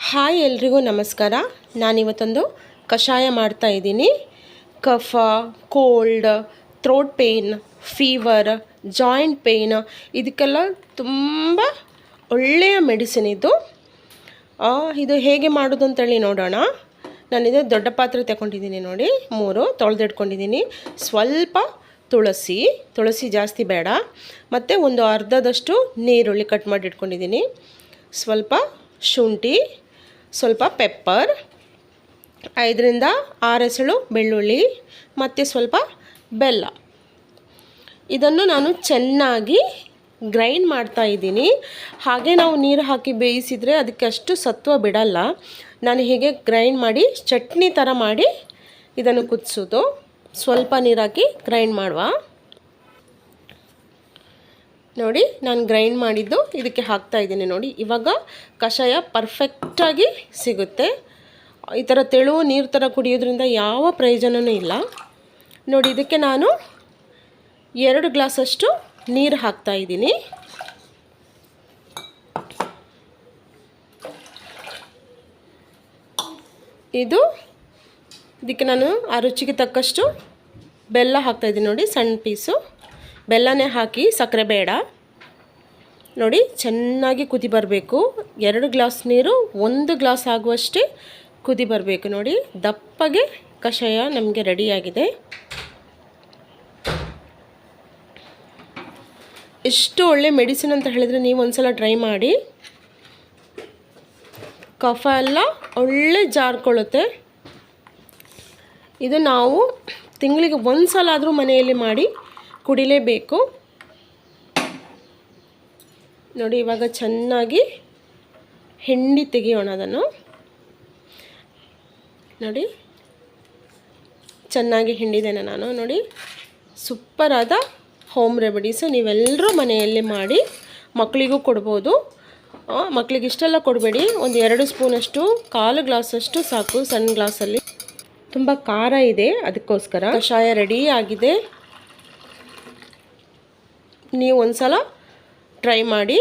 Hi ಎಲ್ರಿಗೂ ನಮಸ್ಕಾರ. ನಾನಿವತ್ತೊಂದು ಕಷಾಯ ಮಾಡ್ತಾ ಇದ್ದೀನಿ. ಕಫ, cold, throat pain, fever, joint pain ಇದಕ್ಕೆಲ್ಲ ತುಂಬ ಒಳ್ಳೆಯ ಮೆಡಿಸಿನ್ ಇದು. ಇದು ಹೇಗೆ ಮಾಡೋದು ಅಂತೇಳಿ ನೋಡೋಣ. ನಾನಿದು ದೊಡ್ಡ ಪಾತ್ರೆ ತಗೊಂಡಿದ್ದೀನಿ ನೋಡಿ, 3 ತೊಳೆದಿಟ್ಕೊಂಡಿದ್ದೀನಿ. ಸ್ವಲ್ಪ ತುಳಸಿ ಜಾಸ್ತಿ ಬೇಡ, ಮತ್ತು ಒಂದು ಅರ್ಧದಷ್ಟು ನೀರುಳ್ಳಿ ಕಟ್ ಮಾಡಿ ಇಟ್ಕೊಂಡಿದ್ದೀನಿ. ಸ್ವಲ್ಪ ಶುಂಠಿ, ಸ್ವಲ್ಪ ಪೆಪ್ಪರ್, 5ರಿಂದ 6 ಎಸಳು ಬೆಳ್ಳುಳ್ಳಿ, ಮತ್ತು ಸ್ವಲ್ಪ ಬೆಲ್ಲ. ಇದನ್ನು ನಾನು ಚೆನ್ನಾಗಿ ಗ್ರೈಂಡ್ ಮಾಡ್ತಾ ಇದ್ದೀನಿ. ಹಾಗೆ ನಾವು ನೀರು ಹಾಕಿ ಬೇಯಿಸಿದರೆ ಅದಕ್ಕೆ ಅಷ್ಟು ಸತ್ವ ಬಿಡಲ್ಲ. ನಾನು ಹೀಗೆ ಗ್ರೈಂಡ್ ಮಾಡಿ ಚಟ್ನಿ ಥರ ಮಾಡಿ ಇದನ್ನು ಕುದಿಸೋದು. ಸ್ವಲ್ಪ ನೀರು ಹಾಕಿ ಗ್ರೈಂಡ್ ಮಾಡುವ. ನೋಡಿ, ನಾನು ಗ್ರೈಂಡ್ ಮಾಡಿದ್ದು ಇದಕ್ಕೆ ಹಾಕ್ತಾ ಇದ್ದೀನಿ. ನೋಡಿ, ಇವಾಗ ಕಷಾಯ ಪರ್ಫೆಕ್ಟಾಗಿ ಸಿಗುತ್ತೆ. ಈ ಥರ ತೆಳುವು ನೀರು ಥರ ಕುಡಿಯೋದ್ರಿಂದ ಯಾವ ಪ್ರಯೋಜನವೂ ಇಲ್ಲ. ನೋಡಿ, ಇದಕ್ಕೆ ನಾನು 2 ಗ್ಲಾಸಷ್ಟು ನೀರು ಹಾಕ್ತಾ ಇದ್ದೀನಿ. ಇದಕ್ಕೆ ನಾನು ಆ ರುಚಿಗೆ ತಕ್ಕಷ್ಟು ಬೆಲ್ಲ ಹಾಕ್ತಾಯಿದ್ದೀನಿ. ನೋಡಿ, ಸಣ್ಣ ಪೀಸು ಬೆಲ್ಲನೇ ಹಾಕಿ, ಸಕ್ಕರೆ ಬೇಡ. ನೋಡಿ, ಚೆನ್ನಾಗಿ ಕುದಿ ಬರಬೇಕು. 2 ಗ್ಲಾಸ್ ನೀರು 1 ಗ್ಲಾಸ್ ಆಗುವಷ್ಟೇ ಕುದಿ ಬರಬೇಕು. ನೋಡಿ, ದಪ್ಪಗೆ ಕಷಾಯ ನಮಗೆ ರೆಡಿಯಾಗಿದೆ. ಎಷ್ಟು ಒಳ್ಳೆ ಮೆಡಿಸಿನ್ ಅಂತ ಹೇಳಿದರೆ ನೀವು ಒಂದ್ಸಲ ಟ್ರೈ ಮಾಡಿ. ಕಫ ಎಲ್ಲ ಒಳ್ಳೆ ಜಾರ್ಕೊಳ್ಳುತ್ತೆ. ಇದು ನಾವು ತಿಂಗಳಿಗೆ 1 ಸಲ ಆದರೂ ಮನೆಯಲ್ಲಿ ಮಾಡಿ ಕುಡಿಲೇಬೇಕು. ನೋಡಿ, ಇವಾಗ ಚೆನ್ನಾಗಿ ಹಿಂಡಿ ತೆಗೆಯೋಣ ಅದನ್ನು. ನೋಡಿ, ಚೆನ್ನಾಗಿ ಹಿಂಡಿದ್ದೇನೆ ನಾನು. ನೋಡಿ, ಸೂಪರಾದ ಹೋಮ್ ರೆಮಿಡೀಸು. ನೀವೆಲ್ಲರೂ ಮನೆಯಲ್ಲಿ ಮಾಡಿ ಮಕ್ಕಳಿಗೂ ಕೊಡ್ಬೋದು. ಮಕ್ಕಳಿಗೆ ಇಷ್ಟೆಲ್ಲ ಕೊಡಬೇಡಿ, ಒಂದು 2 ಸ್ಪೂನಷ್ಟು, 1/4 ಗ್ಲಾಸಷ್ಟು ಸಾಕು. ಸಣ್ಣ ಗ್ಲಾಸಲ್ಲಿ ತುಂಬ ಖಾರ ಇದೆ, ಅದಕ್ಕೋಸ್ಕರ. ಕಷಾಯ ರೆಡಿ ಆಗಿದೆ. ನೀವು ಒಂದು ಸಲ ಟ್ರೈ ಮಾಡಿ.